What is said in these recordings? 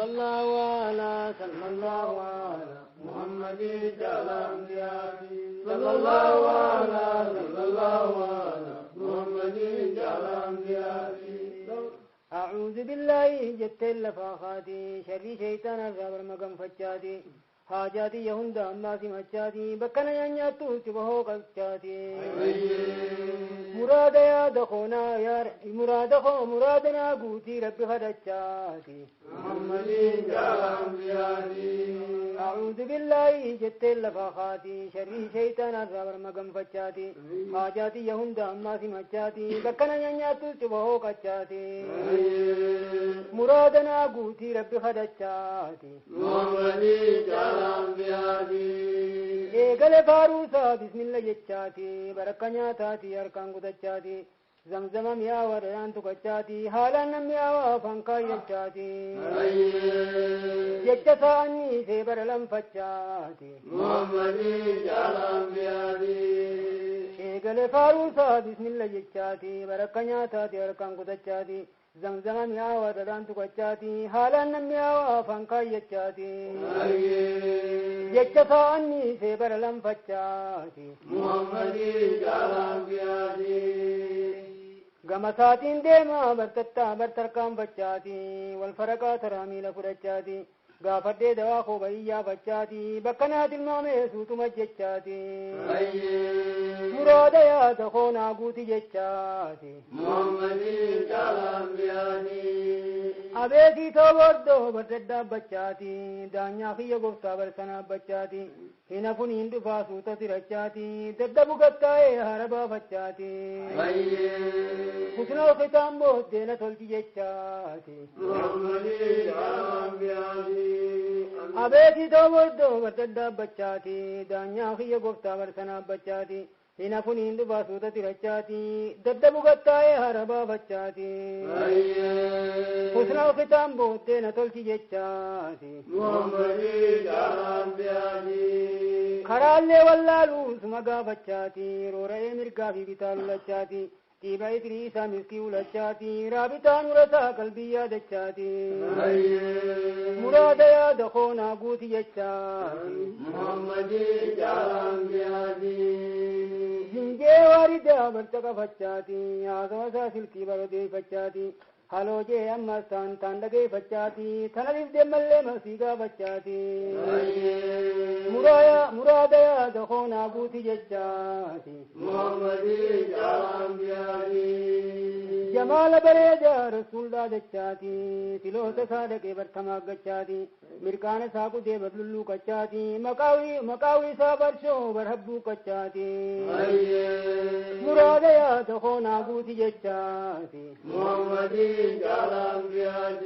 صلى الله على محمد الأنبياء صلى الله على محمد الأنبياء أعوذ بالله جت اللفاخاتي شر شيطان الرابر مقام فجاتي حاجاتي يهند أما سمجاتي بكنا ينياتو تبهو قبجاتي مراد يا دخونا يا مراد خو مرادنا قوتي رب خدجاتي محمد الأنبياء أعوذ بالله جت اللفاخاتي شر شيطان الرابر مقام فجاتي حاجاتي يهند أما سمجاتي بكنا ينياتو تبهو قبجاتي مرادنا قوتي رب خدجاتي محمد الأنبياء إيقل فاروسا بسم الله جتشاتي بركنا تاتي أركان قدتشاتي زمزم ميا وريان تقتشاتي حالا نميا وفنكا يجتشاتي جتشا أني سيبر لنفتشاتي محمد الأنبياء إيقل فاروسا بسم الله جتشاتي بركنا تاتي أركان قدتشاتي زمزم ميا وريان تقتشاتي حالا نميا وفنكا يجتشاتي جتشا أني سيبر لنفتشاتي محمد الأنبياء غمساتين ديما برتتا برتركام بچاتي والفرقا ترامي لفرچاتي غافدي دوا خو بيا بچاتي بكنات المامي سوتو مجچاتي مراد يا دخونا غوتي جچاتي محمد الأنبياء أبيتي توردو برتدا بچاتي دانيا خيا غفتا برسنا بچاتي هنا فنين دفا سوتا ترچاتي ددبو گتاي هربا بچاتي حسن ختام بوت دینا تولتی جچاتي محمد الأنبياء أبيتي توردو برتدا بچاتي دانيا خيا غفتا برسنا بچاتي هنا فنين دفا سوتا ترچاتي ددبو گتاي هربا بچاتي حسن ختام بوت دینا تولتی جچاتي محمد الأنبياء خرالي واللالو سمقا بچاتي روري مرقا في بتالو لچاتي تيبا إدريسا مسكيو لچاتي رابطان ورسا قلبي دچاتي مراد يا دخونا قوتي جچاتي محمد الأنبياء زنجي واردة برتقا فچاتي آزم ساسل كي بردي فچاتي حالو جي أما سان تاندقي فچاتي تناليف دي ملي مسيقا فچاتي مراد يا دخونا قوتي جچاتي محمد الأنبياء جمال بريجا رسول دا جچاتي تلوت صادقي برتما جچاتي مركان ساقو دي بدللو قچاتي مقاوي سابرشو برحبو قچاتي مراد يا دخونا قوتي جچاتي محمد الأنبياء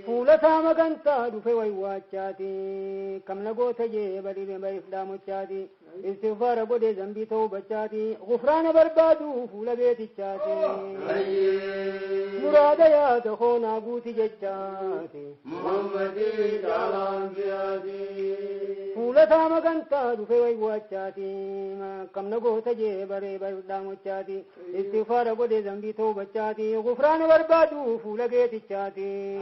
فولا ساما كنتا دفي ويواتشاتي كم نقوت جي بدي بمريف داموچاتي استغفار قدي زنبي توبچاتي غفران بربادو فولا بيتچاتي مراد يا دخونا قوتي جچاتي محمد الأنبياء فولا ساما كنتا دفي ويواتشاتي كم نقوت جي بدي بمريف داموچاتي استغفار قدي زنبي توبچاتي غفران بربادو فولا بيتچاتي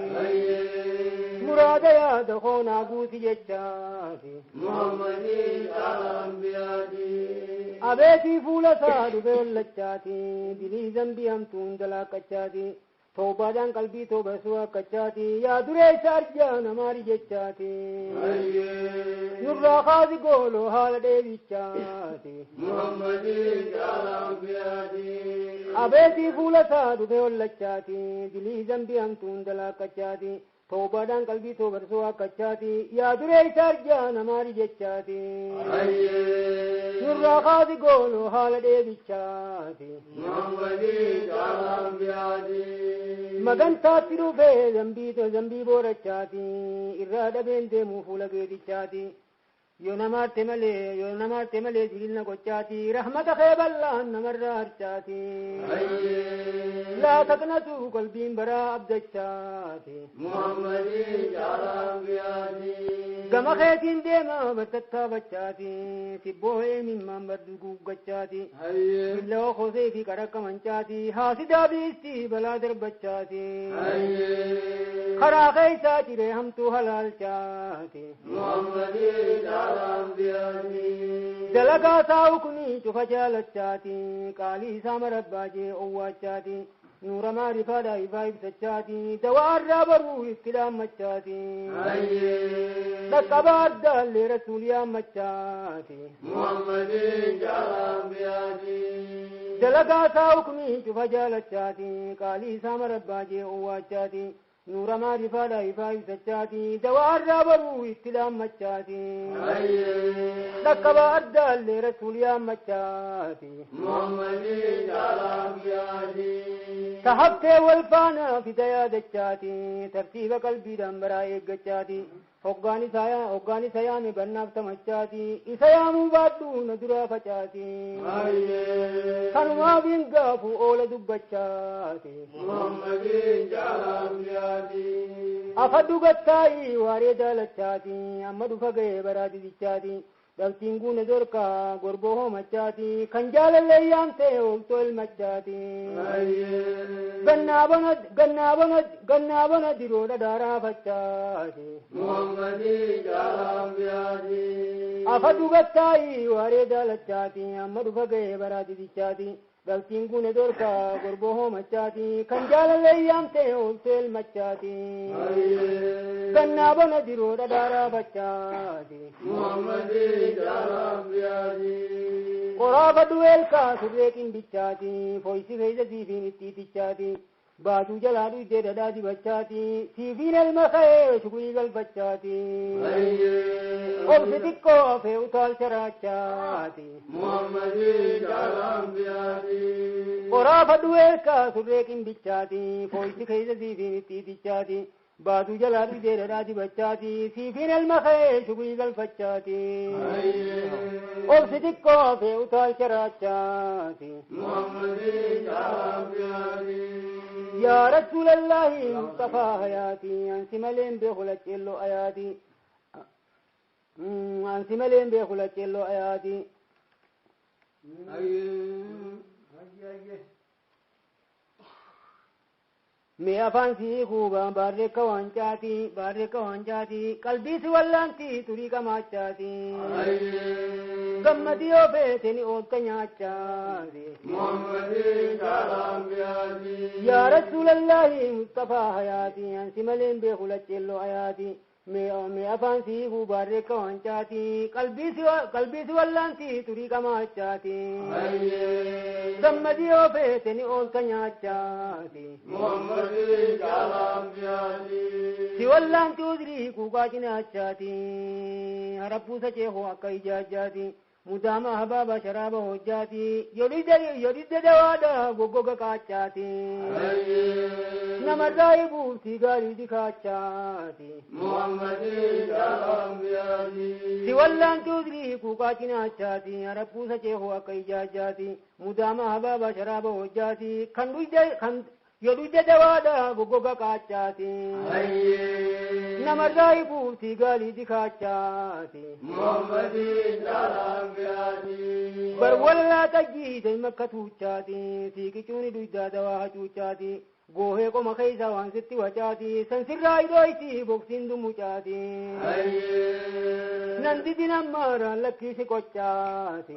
مراد يا دخونا قوتي جچاتي محمد الأنبياء أبيتي فولا سادو بيولچاتي دلي زنبي همتون دلا قچاتي توبا جان قلبي توبا سوا قچاتي يا دري شارجان ماري جچاتي نورا خازي قولو حال دي بچاتي محمد الأنبياء أبيتي فولا سادو بيولچاتي دلي زنبي همتون دلا قچاتي توبا جان قلبي توبا سوا قچاتي يا دري شارجان ماري جچاتي نورا خازي قولو حال دي بچاتي محمد الأنبياء مگن ساترو فے زنبی تو زنبی بورچاتی ارادہ بین دے موفولا گیدچاتی yoo namaarte malee jililna gochaati rahmata kee bal'aan namarraa harcaati laa taqnatu qalbiin baraa abdachaati muhammadii jaalaan biyaati gama keetiin deema battattaafachaati sibboo eemimmaan baddu guuggachaati billoo kosee fi qarakka mancaati haasidaa biisti balaa darbachaati karaa keeysaa jiree hamtuu halaalchaati muhammadii jaalaan biyaati dalagaa saa'u kuni cufa jaalachaati qaalii isaa marabbaajee owwaachaati nuura maarifaadhaa ifaa ibsachaati dawaa irraa baruu itti dhaammachaati dhaqqabaa addaallee rasuul yaammachaati muhammadii jaalaan biyaati dalagaa saa'u kuni cufa jaalachaati qaalii isaa marabbaajee owwaachaati nuura maarifaadhaa ifaa ibsachaati dawaa irraa baruu itti dhaammachaati dhaqqabaa addaallee rasuul yaammachaati muhammadii jaalaan biyaati tahaftee wal faana fida yaadachaati tartiiba qalbiidhaan baraa eeggachaati hoggaan isa yaame bannaaf tamachaati isa yaamuu baadhuu na duraa facaati kanumaaf hin gaafu oola dubbachaati muhammadii jaalaan biyaati afadhu gattaa'ii waaree daalachaati amma dhufa ga'ee baraa didichaati dhabtiin guune dorkaa gorboo hoomachaati kan jaalallee yaamtee ooltoo ilmachaati gannaa bona diroodha daaraa fachaati muhammadii jaalaan biyaati afadhu gattaa'ii waaree daalachaati amma dhufa ga'ee baraa didichaati dhabtiin guune dorkaa gorboo hoomachaati kan jaalallee yaamtee ooltoo ilmachaati gannaa bona diroodha daaraa fachaati muhammadii jaalaan biyaati qoraafadhu eelkaa surree qindichaati foysi keeysa siifiin ittiitichaati baaduu jalaa dhuydee dhadhaa dibachaati siifiin elma ka'ee shukurii galfachaati obsi xiqqoo hafee utaalcha raachaati muhammadii jaalaan biyaati qoraafadhu eelkaa surree qindichaati foysi keeysa siifiin ittiitichaati baaduu jalaa dhuydee dhadhaa dibachaati siifiin elma ka'ee shukurii galfachaati obsi xiqqoo hafee utaalcha raachaati muhammadii jaalaan biyaati يا رسول الله مصطفى حياتي أنسي ملين بخلق إلو آياتي أنسي ملين بخلق إلو آياتي मैं अफान सी खूबा बारे कवांचाती कल्बी सी वल्लांती तुरी कमाचाती गम्मदियो बेतेनी ओत कन्याचाती मोहम्मदी जालाम बियाती या रसूल अल्लाह मुस्तफा हयाती अंसी मलें बेखुला चेल्लो आयाती मैं अफान सी खूबा बारे कवांचाती कल्बी सी वल्लांती तुरी कमाचाती गम्मदियो बेतेनी ओत कन्याचाती siwallaan tuudrii kuukaa cinaachaati harabbuu sachee hoo akka ijaajjaati mudaama habaaba sharaaba hojjaati yodhidda dawaadha goggoga qaachaati namarraa ibuufti gaarii dikaachaati siwallaan tuudrii kuukaa cinaachaati harabbuu sachee hoo akka ijaajjaati mudaama habaaba sharaaba hojjaati kan yodhidda dawaadha goggoga qaachaati namarraa ibuufti gaalii dikaachaati bar wallaa tajjiita makka tuuchaati siiqicuuni duydaa dawaa hacuuchaati goohee qoma keeysa waan sitti wacaati san sirraa idooyti boksiin dumucaati nan didin ammaaraan lakkiisi qochaati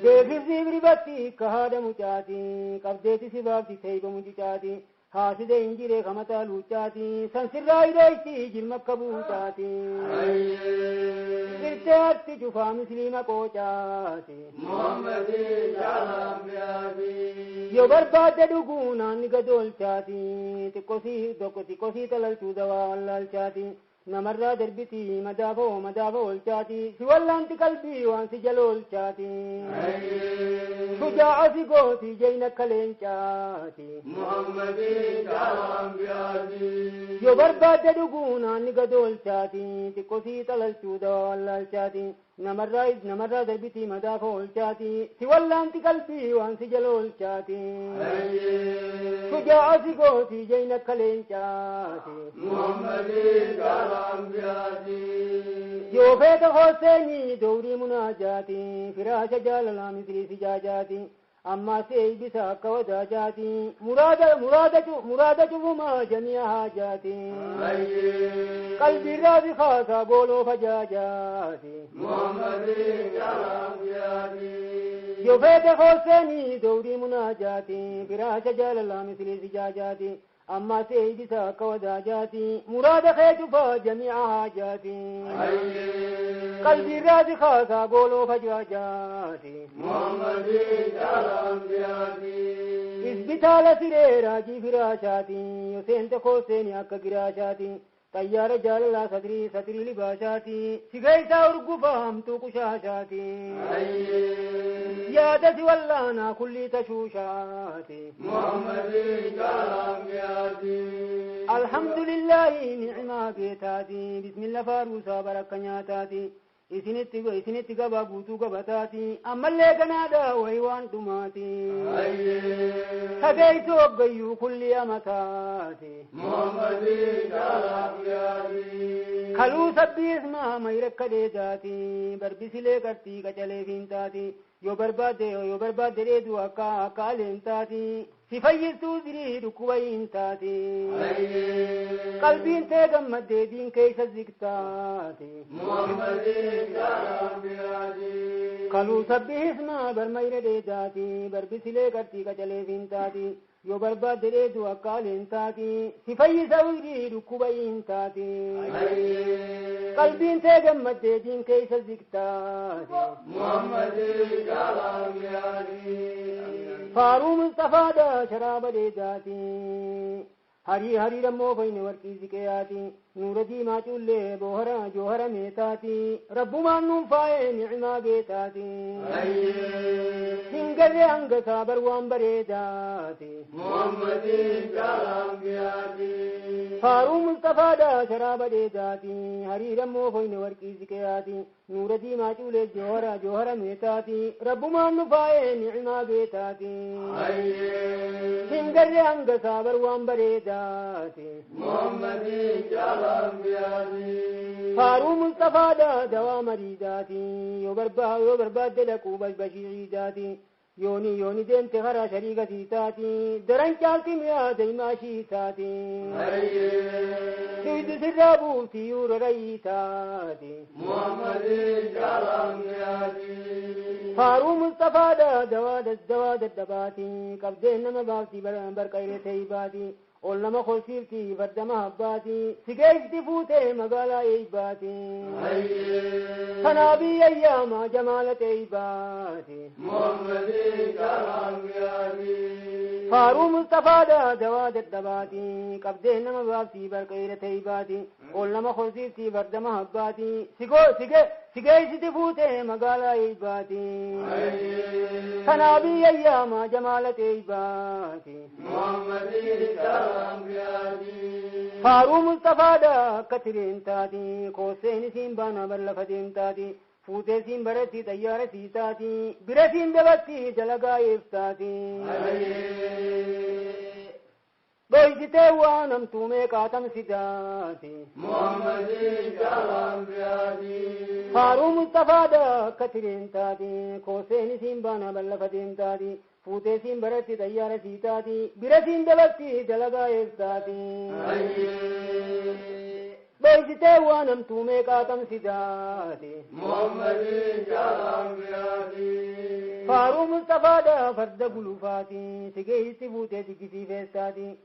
beekisni biribatti ka haadha mucaati qabdeeti si baabdi teeyba mucucaati haaside injiree kamataa luucaati san sirraa idooyti jilmakka buucaati irteatti cufaa misliima qoocaati yoo barbaadde dhuguu naanni gadoolchaati xiqqosii talalchuu dawaa wallaalchaati نمرة دربتي مدافو الشاتي سولا انت قلبي وانت جلول شاتي شجاع سيقوتي جينا كلين شاتي محمدي جالام بيادي يو برباد دقونا نقدول شاتي تقوتي تلال شودا والله شاتي نمرة دربتي مدافو الشاتي سولا انت قلبي وانت جلول شاتي شجاع سيقوتي جينا كلين شاتي محمدي جالام بيادي يو فيت حسيني دوري مناجاتي فراش جاللا مثل سجاجاتي أما سيد بساك وداجاتي مرادة وما جميع حاجاتي قلبي راضي خاصة قولوا فجاجاتي محمدي جالام بيادي يو فيت حسيني دوري مناجاتي فراش جاللا مثل سجاجاتي أما سيد بساك وداجاتي مراد خيجفا جميع حاجاتي قلبي راضي خاصة قولوا فجاجاتي محمدي جالام بيادي إثبتال سريراجي فراشاتي يسين تخوسيني أكا قراشاتي طيارة جاللا ستري لباشاتي سيغيسا ورقفهم توقشاشاتي يادتي واللانا كلي تشوشاتي محمدي جالام بيادي الحمد لله نعمة بيتاتي بسم الله فاروسا بركنياتاتي isinitti gaba guutuu gabataati ammallee ganaadha waywaan dhumaati sageeysu hoggayyuu kulli amataati محمدي جالام بيادي kaluu sabbiisma mayrakka dheedaati barbisilee qartii qacalee fiintaati yoo barbaadde dheedu akka aleentaati si fayyistuu dirii dhukkuba hiintaati qalbiin tee gammaddee diin keeysa zigtaati محمدي جالام بيادي kaluu sabbiisma barmayra dheedaati barbisilee qartii qacalee fiintaati yoo barbaadde dheedu akka aleentaati si fayyisa dirii dhukkuba hiintaati qalbiin tee gammaddee diin keeysa zigtaati محمدي جالام بيادي فارو مصطفى دا شراب ديداتي هري دمو فين ورقي زكياتي نور دي ما چولے بوهرا جوهرا میتاتي رب ما نفاي نعما بيتاتي سنگر انگ صابر وان بريداتي محمدي جالام بيادي فارو مصطفى دا شراب ديداتي هري دمو فين ورقي زكياتي نور دي ما چولے جوهرا میتاتي رب ما نفاي نعما بيتاتي سنگر انگ صابر وان بريداتي محمدي جالام بيادي فارو مصطفى دا دوا مريداتي يو برباد لكو بشيعيداتي يوني ديمت غرا شريقتي تاتي درن چالتي ميا ديماشي تاتي سيد سرابوتي يور ريتاتي محمدي جالام بيادي فارو مصطفى دا دوا دباتي قبدين نما بافتي برقير تيباتي ولما خسيرتي فردما هباتي سيجيتي فوتي مقالا ايباتي سنابي ايام جمالة ايباتي محمدي جالام بيادي فارو مصطفى دا دواد الدباتي قبدين نما بافتي برقيرة ايباتي ولما خسيرتي فردما هباتي سيجيتي فوتي مقالا ايباتي سنابي ايام جمالة ايباتي محمدي جالام بيادي فارو مصطفى دا كترين تاتي كوسين سيمبانا برلفتين تاتي فوتي سيمبرتي طيارة سيتاتي برسين دبتي جلقا يفتاتي بوجتي وانم تومي قاتم سيداتي محمدي جالام بيادي فارو مصطفى دا كترين تاتي كوسين سيمبانا برلفتين تاتي فوتي سيمبرتي طيارة سيتاتي برسين دبتي جلقا يفتاتي بوجتي وانم تومي قاتم سيداتي محمدي جالام بيادي فارو مصطفى دا فرد قلوفاتي سيجيتي فوتي سيجيتي فيستاتي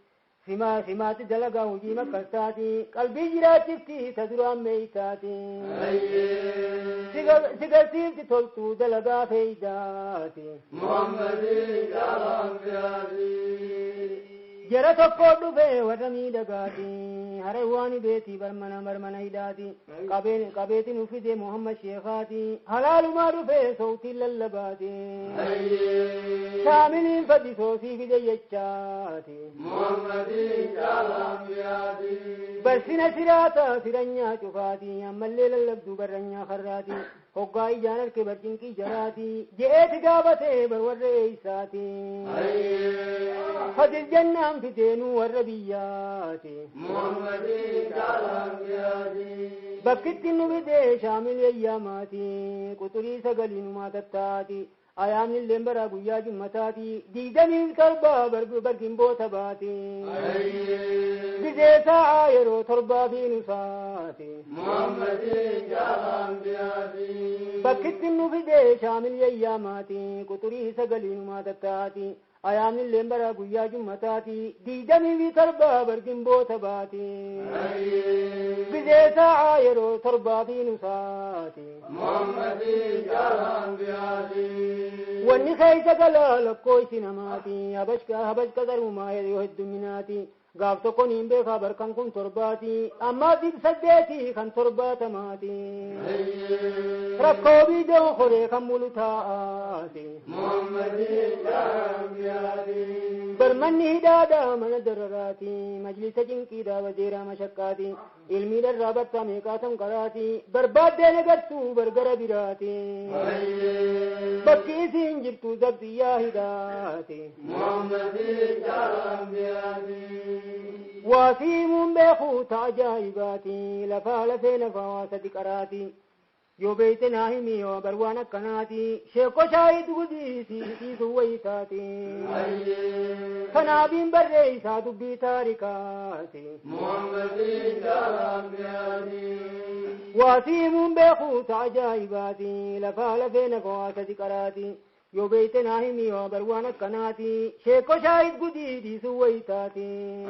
سمات دلقا وجي مكستاتي قلبي جراتي تدران ميتاتي سيجرتي تولتو دلقا فيداتي محمدي جالام بيادي جرى تقود في ورمي دقاتي هرواني بيتي برمنا هداتي قبيتي نفيد محمد شيخاتي حلال ما رفي صوتي للباتي شاملين فدي صوتي في جيجاتي محمد جالام بيادي برسنا سراتا سرنيا شفاتي أما الليل اللبدو برنيا خراتي هقاي جانا الكبرجين كي جراتي جئت قابتي برور رئيساتي فدي الجنة في دينو والربياتي محمد جالام بيادي بكت النبي شامل أياماتي قطري سقلين ما تتاتي أيام اللي قويا جمتاتي ديدني الكربا برقين بوتباتي بزيسا عايرو تربا في نساتي محمد جالام بيادي بكت النبي شامل أياماتي قطري سقلين ما تتاتي أيام اللي قويا جمتاتي ديدني الكربا برقين بوتباتي بزيسا عايرو تربا في نساتي محمد جالام بيادي wanni keessa galaa lakkoo isin hamaati habashka darumaa yoo hedduminaati gaaf tokko niin beekaa barkan kun torbaati ammaa dhib saddeeti kan torbaatamaati rakkoo biidoon horee kan mulu taa'aati barmanni hidhaadha mana dararaati majlisa cinqiidha wadeeraa mashakkaati ilmii dharraa battaa meeqaatam qaraati barbaaddeen agartuu bargara biraati bakki isin jirtu zabdiyyaa hidhaati واسيم بخوت عجائباتي لفال فين فواسد قراتي يو بيتنا همي وبروانا كناتي شيكو شايد وديسي في سويتاتي فنابين بريسا دبي تاركاتي محمد جالام بيادي واسيم بخوت عجائباتي لفال فين فواسد قراتي يو بيتنا همي وبروانا كناتي شيكو شايد قديدي سويتاتي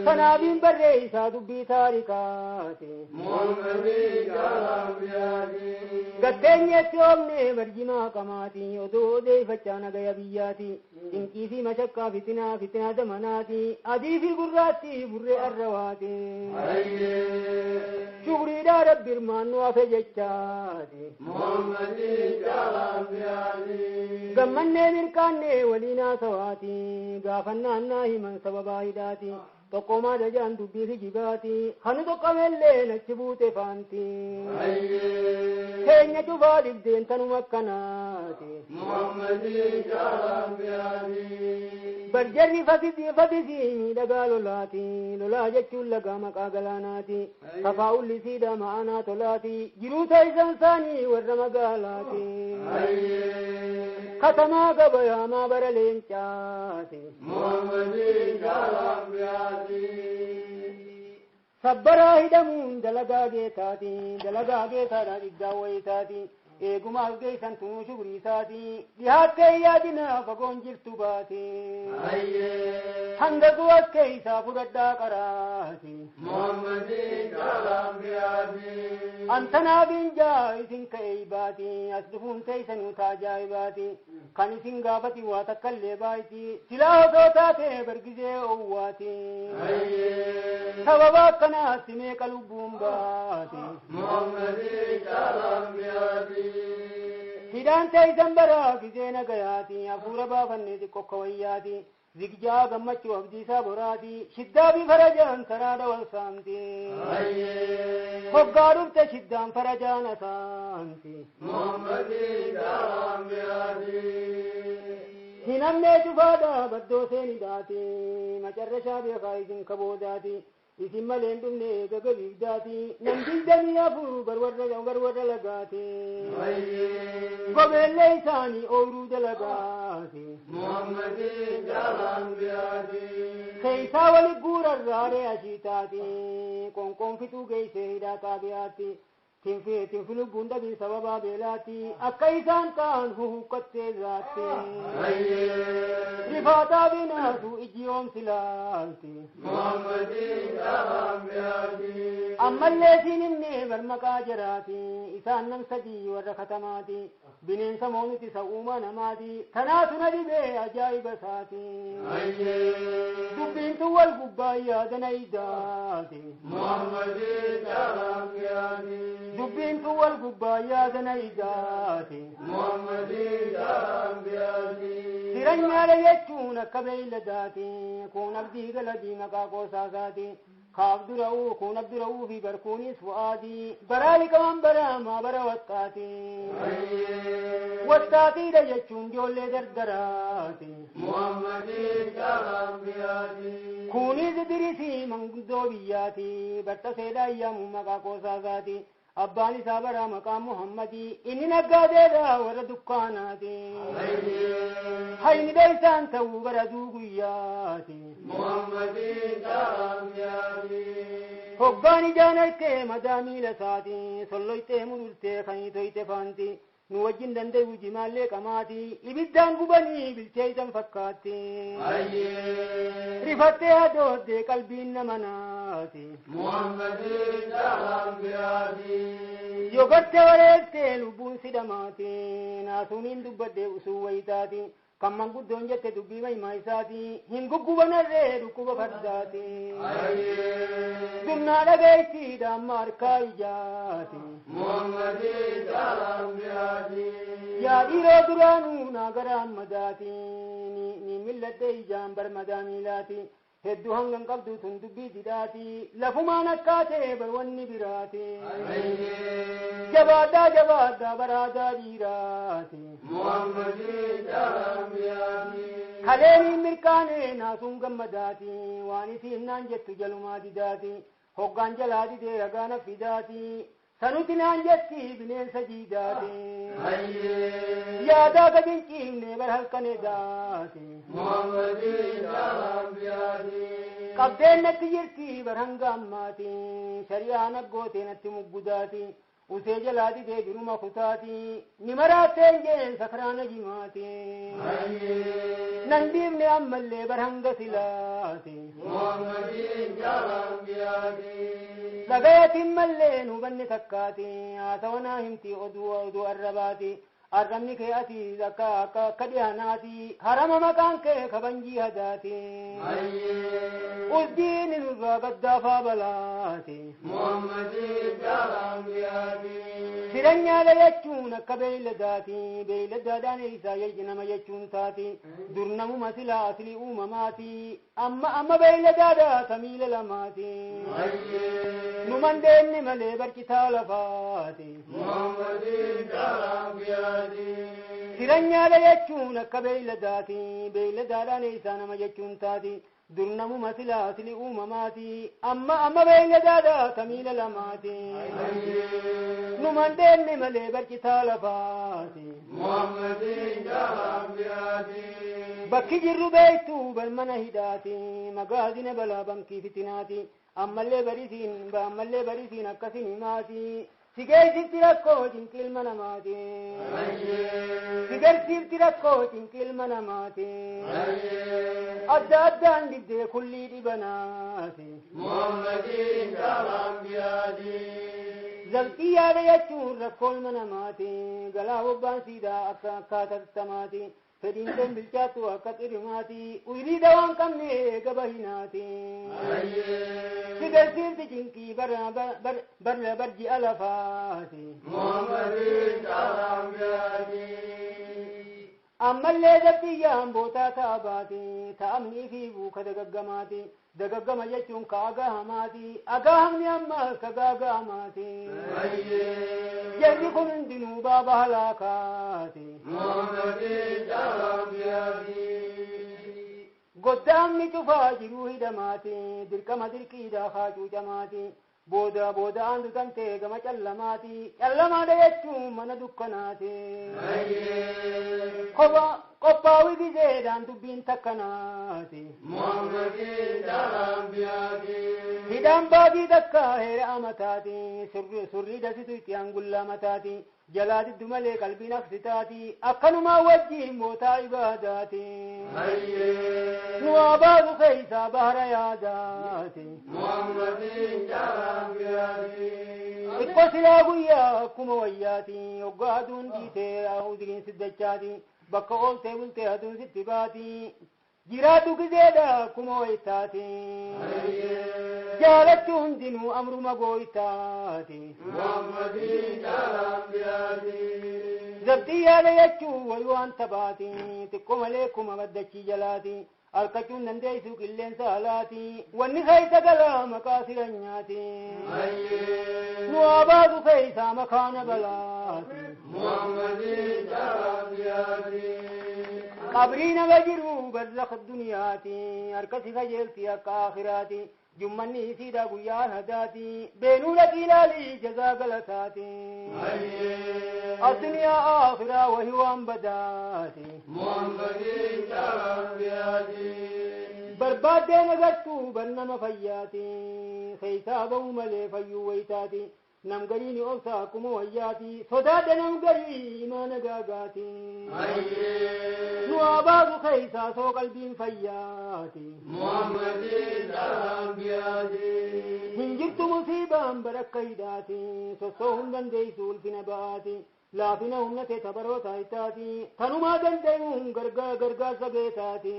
فنابين بريسا دبي تاركاتي محمد جالام بيادي قتين يتومني مرجما كماتي ودو دي فچانا غيا بياتي انكي في مشكا فتنا دمناتي ادي في قراتي بري الرواتي شغري دا رب برمان وافجتاتي محمد جالام بيادي قمني مركاني ولينا سواتي غافنا الناهي من سببا هداتي تقوما دجان دبي في جباتي خانو تقوم اللي نجبوت فانتي كينيا جفاد الدين تنو مكناتي محمد جالام بيادي برجري فتسيني دقالو لاتي لولا جتشو لقا مقا قلاناتي تفاول لسيدا معانا تولاتي جروتا إسانساني ورمقالاتي ختما قبيا ما برلين شاتي محمد جالام بيادي صبرا هدمون دلقا جيتانا دقا ويتاتي eeguma algeessan tunu shugriisaati dhihaattee yaadina fagoon jirtu baate hanga du'as keeysaa fudhadhaa qaraati Muhammadi jaalam biyaati antanaabiin jaa isin ka'ee baati as dhufuun teeysanuu taajaa'ibaati kan isin gaafati waa takkallee baayiti silaa osoo taate bargizee owwaati sababa akkanaatti meeqa lubbuun baati Muhammadi jaalam biyaati hidhaan teeysan baraa gizee nagayaati hafuura baafannee xiqqokka wayyaati zigjaa gammachuu abdiisaa boraati shiddaa fi farajaan saraadha wal saamti hoggaa dhufte shiddaan farajaan asaamti Muhammadi jaalam biyaati hinamnee cufaadha baddoo seenidhaati macarrashaa beekaa isin kaboodaati isin maleen dhumne gagabiigdaati nan dildanii afur barwarra lagaati gobeellee isaanii ooyruu dalagaati Muhammadi jaalam biyaati keeysaa wali guurarraaree ashiitaati qonqoon fixuu geeyse hidhaa taabiyaatti tinfilu bunda bi sababa belati akaisan kan hukatte zati rifata binasu ijiyom silalti Muhammadin Jalambiyati ammalle sininne barmaka jarati isan nam sadi warra khatamati binen samoniti sauma namati tanatu nadibe ajaiba sati dubbin tuwal gubbayya danaidati Muhammadin Jalambiyati dubbin tuwal gubbayya danaidati Muhammadin Jalambiyati siranyala yechun akabila dati kun abdi galadi maka ko sasati خابدرو كون abdurau fi barkunis fuadi baralika man bara ma bara wattati da jechun jolle dardarati Muhammadin Jalambiyati kunis dirisi mangudo biyati batta seda yamu maka ko sasati abbani sabara maqam muhammadi inni nagadeda wara dukkanati hayni daysan tawu bara duguyati Muhammadin Jalambiyati hobbani janarte madami la sati solloite murulte khanitoite fanti nu wajin dande wujimalle kamati ibiddan gubani bilcheitan fakkati rifatte adode qalbin namanati Muhammadin Jalambiyati yogatte warete lubun sidamati nasunin dubbade usuwaitati kamman guddon jette dubbi mai maisati hin guggubanarre dukuba fardati dunna dagaiti da marka ijati Muhammadin Jalambiyati ya diro duranu nagara madati ni millate ijam bar madamilati heddu hangan qabdu tun dubbi didati lafuma nakate bar wanni birati jabada barada dirati Muhammadin Jalambiyati kaleni mirkane nasun gammadati wani sinnan jettu jaluma didati hoggan jaladi de agana fidati sanuti nan jetti bineensa jidati yaada gadin qimne bar halkane dati Muhammadin Jalambiyati qabdeenatti jirti bar hangammati shari'aan aggootenatti muggudati usee jalaadi de biruma kutaati nimarateen jeen sakrana jimaati nandibne ammalle bar hanga silati Muhammadin Jalambiyati sagayatin malle nubanni takkaati haasawana himti oduu arrabaati arramni kee ati akka kadhiyaanaati harama maqaan kee kabanjii hadaati usdiini nurraa gaddaafaa balaati Muhammadin Jalambiyati siranyaala jechuun akka beeyladaati beeyladaadhaan isaa yajnama jechuun taati durnamuma silaa asli uumamaati amma beeyladaadha tamiila lamaati numan deemne malee barcitaa lafaati Muhammadin Jalambiyati siranyaala jechuun akka beeyladaati beeyladaadhaan isaa nama jechuun taati durnamuma silaa asli uumamaati amma beeyladaadha tamiila lamaati numan deemne malee barcitaa lafaati Muhammadin Jalambiyati bakki jirru beektu bar mana hidhaati magaazina balaa bankii fitinaati ammallee barisiin akkasin himaati sigeessifti rakkoo cinqilma namaati sigarsiifti rakkoo cinqilma namaati adda addaan dibdee kullii dhibanaati Muhammadin Jalambiyati zabxii yaada jechuun rakkoolma namaati galaa bobbaan siidaa akka akkaatattamaati fedhiin kan bilchaattu akka xirimaati uyriida waan qabne gaba hinaati sigarsiifti cinqii barra barji alafaati Muhammadin Jalambiyati ammallee zabxiyyaan bootaa taabaati ta'amnii fi buuka dagaggamaati dagaggama jechuun ka agahamaati agahamni ammas ka gaagahamaati jarri kun hundinuu baaba halaakaati Muhammadin Jalambiyati goddaamni cufaa jiruu hidhamaati dirqama dirqiidhaa haacuucamaati booda aandu tamtee gama callamaadha jechuun mana dukkanaati qophaawi gizeedhaan dubbiin takkanaati Muhammadin Jalambiyati hidhaan baatii takka heera amataati surrii dasitu itti angullaa mataati jalaa diddu malee qalbiin aksitaati akkanumaa wajjiin mootaa ibaadaati nu abaasu keeysaa bahara yaadaati Muhammadin jalaan biyaati ikko silaa guyyaa akkuma wayyaati hoggaa aduun dhiitee udiin siddachaati bakka ooltee bultee aduun sitti baati jiraatu gizeedha akkuma wayitaati jaalachuu hundinuu amruma gooytaati Muhammadin jalaan biyaati zabdii yaada jechuu wayi waan tabaati xiqqoo malee kuma maddachii jalaati harkachuun dandeessu qilleensa alaati wanni keeysa gala maqaa siranyaati nu abaasu keeysaa makaana balaati Muhammadin jalaan biyaati qabrii nama jiru barzakh duniyaati harkasi kajeelti akka akhiraati jummanni isiidha guyyaa hadaati beenuu laqii ilaalii jazaa galataati adduniyaa akhiraa wahi waan badaati Muhammadin jalaan biyaati barbaaddeen agartuu bannama fayyaati keeysaa ba'uu malee fayyuu waytaati nam gariini obsa akkuma wayyaati sodaadha nam garii imaana gaagaati nu abaasu keeysaa soo qalbiin fayyaati Muhammadin jalaan biyaati hin jirtu musiibaan barakka hidhaati sossoo hin dandeeysu ulfina ba'aati laafina humnate tabaroota hitaati tanumaa danda'uun gargaarsa beetaati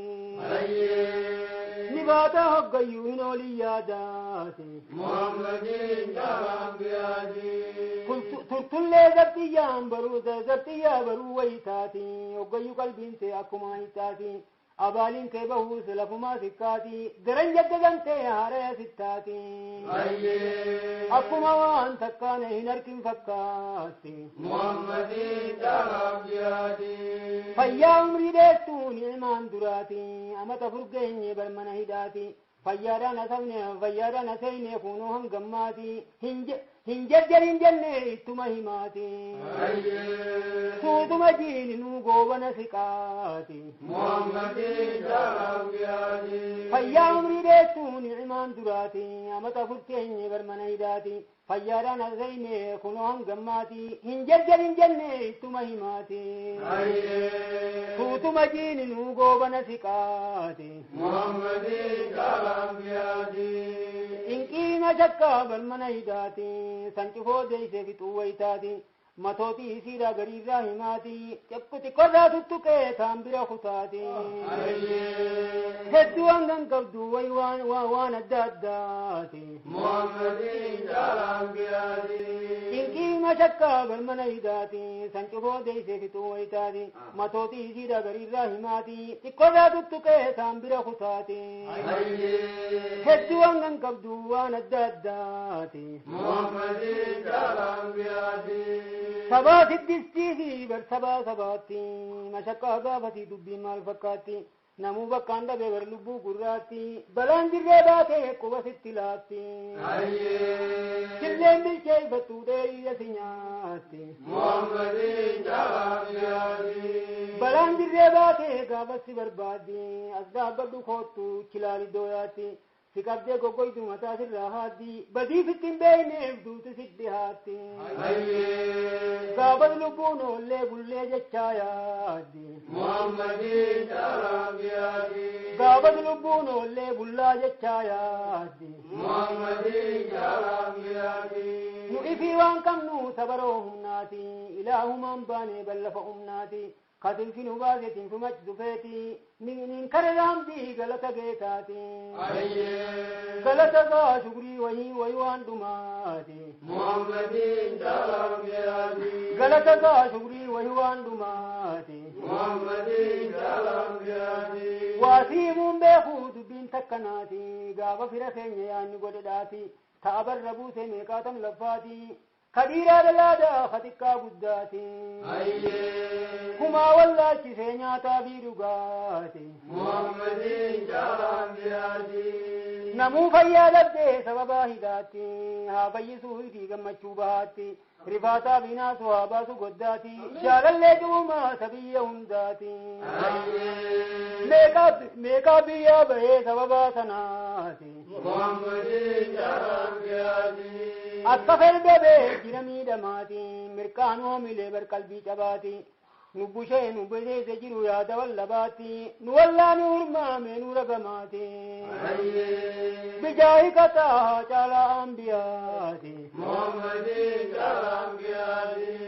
ni baataa hoggayyuu hin oolii yaadaati Muhammadin jalaan biyaati turtullee zabxiyyaan zabxiyyaa baruu wayitaati hoggayyuu qalbiin tee akkuma hitaati abaaliin kee bahuus lafumaa sikkaati garan jaddagamtee haaraya sittaati akkuma waan takkaane hin arkin fakkaatti Muhammadin jalaan biyaati fayyaa umrii dheertuu ni'imaan duraati amata furgeenye barmana hidhaati fayyaadhaan aseyne kunoo hangammaati hin jajjarin jenne ittuma himaati suutuma jiini nuu goobana siqaati Muhammadin jalaan biyaati fayyaa umrii dheertuu ni'imaan duraati amata furgeenye barmana hidhaati fayyaadhaan aseyne kunoo hangammaati hin jajjarin jenne ittuma himaati suutuma jiini nuu goobana siqaati Muhammadin jalaan biyaati inqiima shakkaa barmana hidhaati sancifoo deeyse fixuu waytaati matootii isiidha gariirraa himaati xiqqorraa tuttuqee taan bira kutaati hedduu hangan qabdu way waan adda addaati Muhammadin jalaan biyaati inqiima shakkaa barmana hidhaati sancifoo deeyse fixuu waytaati matootii isiidha gariirraa himaati xiqqorraa tuttuqee taan bira kutaati hedduu hangan qabdu waan adda addaati Muhammadin jalaan biyaati sabaa siddistii fi bar sabaatti mashakkaa gaafatii dubbiin maal fakkaatti namuu bakkaan dhabe bar lubbuu gurraatti balaan dirree baatee quba sitti laatti silleen bilcheeyfattuu dheeyya si nyaatti Muhammadin jalaan biyaati balaan dirree baatee gaafasi barbaaddi as dhaabbadhu koottu chilaali dooyaatti si qabdee goggoytu mataa sirraa haaddi badiif ittiin beeyneef duutu siddi haatti gaafas lubbuun oollee bullee jechaa yaaddi Muhammadin jalaan biyaati gaafas lubbuun oollee bullaa jechaa yaaddi Muhammadin jalaan biyaati nu ifii waan qabnu sabaroo humnaati ilaahumaan baanee ballafa humnaati katilfi nu baasetiin fumach dufeeti nin kare raamdii galata geetaati galata gaa shukrii wayii waan dhumaati Muhammadin jalaan biyaati galata gaa shukrii wayii waan dhumaati Muhammadin jalaan biyaati waasii muun beekuu dubbiin takkanaati gaafa fira keenya yaanni godhedhaati ta'a barra buusee meeqaatam laffaati kadiiraa dhalaadaa haxiqqaa guddaati kumaa wallaachisee nyaataa fi dhugaati Muhammadin jalaan biyaati نمو فيادت سببا هداتي ها فيسو هدي قمتشو بهاتي رفاتا بنا سواباسو قداتي جال اللي دوما سبيا هنداتي ميكا بيا بهي سببا سناتي محمد جلال بيادي الطفل ببه جرمي دماتي مركانو ملي برقلبي جباتي نبوشي نبوشي سجلو يا دولباتي نولا نور ما من نور قماتي بجاي كتاها جالا أنبياتي محمد جلال بيادي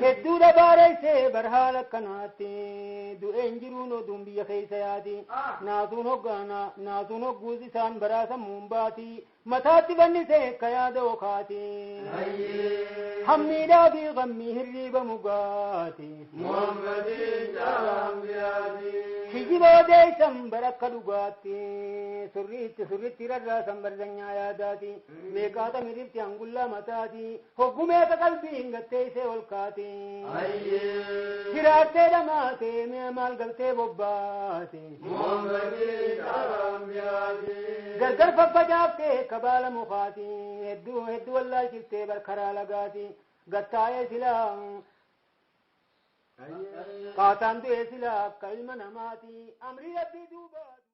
هدو دباري سي برحال كناتي دو انجرونو دنبي خيسياتي ناسون هقانا ناسون هقوزي سان براسا مومباتي متاتي بني سي كيادو خاتي حميدا في غمي هريب مقاتي محمد جلال بيادي حجبو ديسم بركة دقاتي سريت رجا سنبر زنيا ياداتي ميقاتا مريبتي انقلا متاتي حقوميتا قلبي انغتي سي والكاتي هراتي دماتي ميمال قلتي بباتي محمد جلال بيادي گرگر ففجافتي كبال مخاتي هدو والله شفتي بركرا لقاتي قطايا سلا قاتان دو سلا كلمة نماتي أمري ربي دوباتي